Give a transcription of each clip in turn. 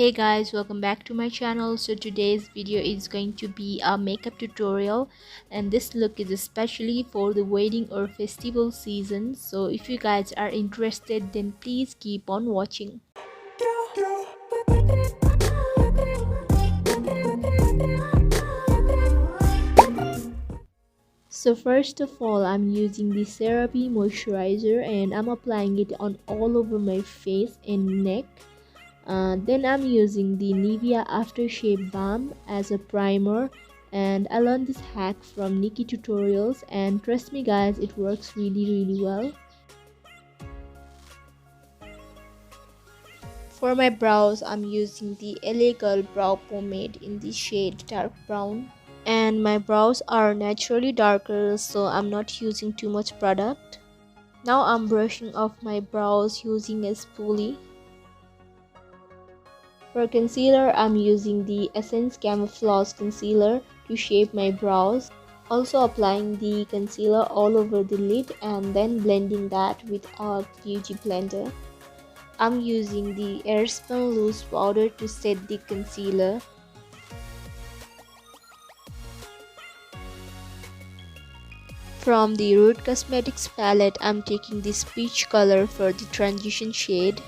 Hey guys, welcome back to my channel. So today's video is going to be a makeup tutorial, and this look is especially for the wedding or festival season. So if you guys are interested, then please keep on watching. So first of all, I'm using the CeraVe moisturizer and I'm applying it on all over my face and neck. Then I'm using the Nivea aftershave balm as a primer, and I learned this hack from Nikki tutorials, and trust me guys, it works really well. For my brows, I'm using the LA Girl brow pomade in the shade dark brown, and my brows are naturally darker, so I'm not using too much product. Now I'm brushing off my brows using a spoolie. For concealer, I'm using the Essence Camouflage Concealer to shape my brows. Also applying the concealer all over the lid and then blending that with a beauty blender. I'm using the airspun loose powder to set the concealer. From the Root Cosmetics palette, I'm taking this peach color for the transition shade.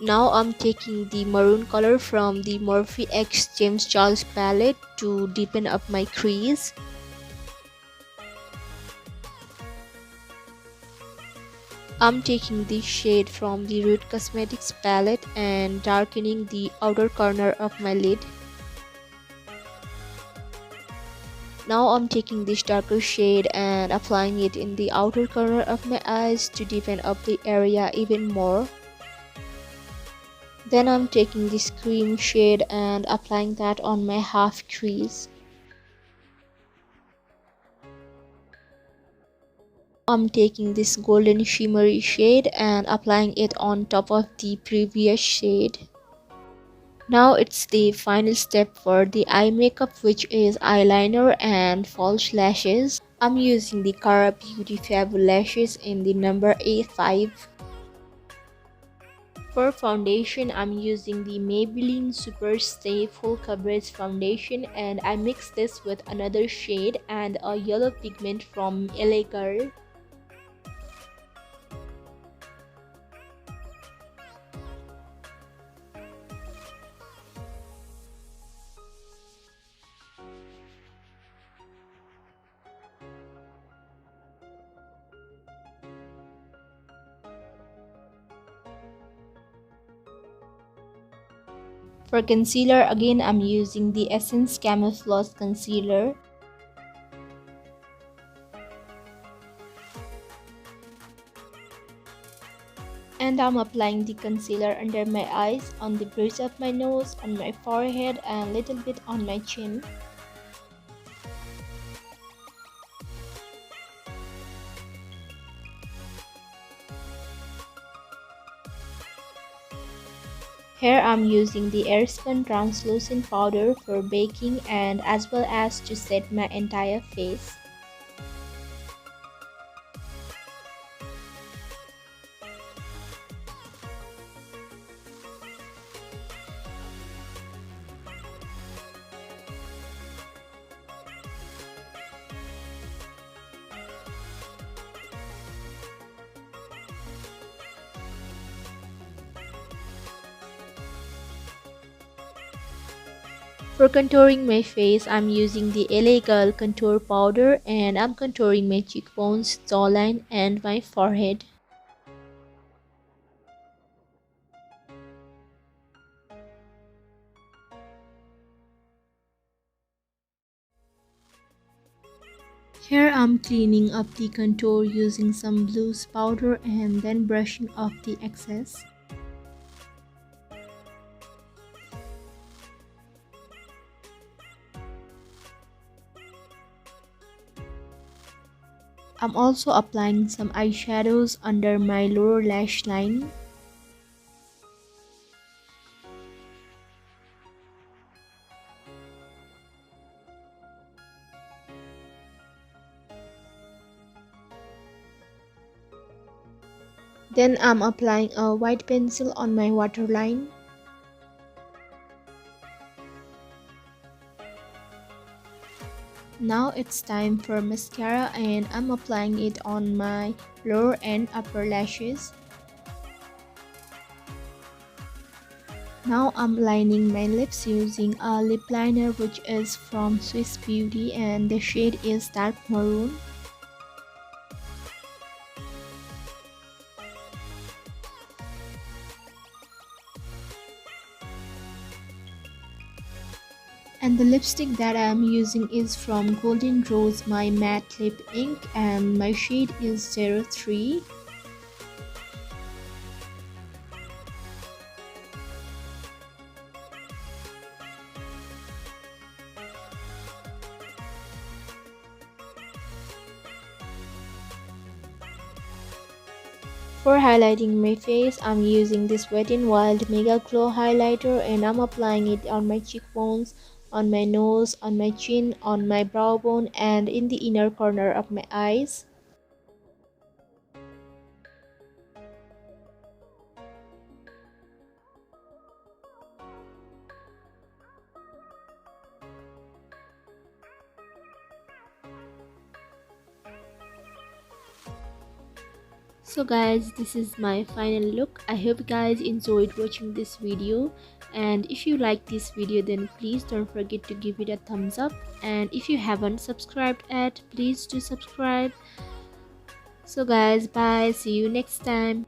Now I'm taking the maroon color from the Morphe X James Charles palette to deepen up my crease. I'm taking this shade from the Root Cosmetics palette and darkening the outer corner of my lid. Now I'm taking this darker shade and applying it in the outer corner of my eyes to deepen up the area even more. Then I'm taking this cream shade and applying that on my half crease. I'm taking this golden shimmery shade and applying it on top of the previous shade. Now it's the final step for the eye makeup, which is eyeliner and false lashes. I'm using the Cara Beauty Fab lashes in the number A5. For foundation, I'm using the Maybelline Superstay Full Coverage Foundation, and I mix this with another shade and a yellow pigment from LA Girl. For concealer, again I'm using the Essence Camouflage Concealer. And I'm applying the concealer under my eyes, on the bridge of my nose, on my forehead, and little bit on my chin. Here I'm using the airspun translucent powder for baking and as well as to set my entire face. For contouring my face, I'm using the LA Girl contour powder and I'm contouring my cheekbones, jawline and my forehead. Here I'm cleaning up the contour using some loose powder and then brushing off the excess. I'm also applying some eyeshadows under my lower lash line. Then I'm applying a white pencil on my waterline. Now it's time for mascara, and I'm applying it on my lower and upper lashes. Now I'm lining my lips using a lip liner which is from Swiss Beauty, and the shade is dark maroon. And the lipstick that I am using is from Golden Rose, my matte lip ink, and my shade is 03. For highlighting my face, I'm using this Wet n Wild Mega Glow highlighter, and I'm applying it on my cheekbones, on my nose, on my chin, on my brow bone, and in the inner corner of my eyes. So guys, this is my final look. I hope you guys enjoyed watching this video, and if you like this video then please don't forget to give it a thumbs up, and if you haven't subscribed yet, please do subscribe. So guys, bye, see you next time.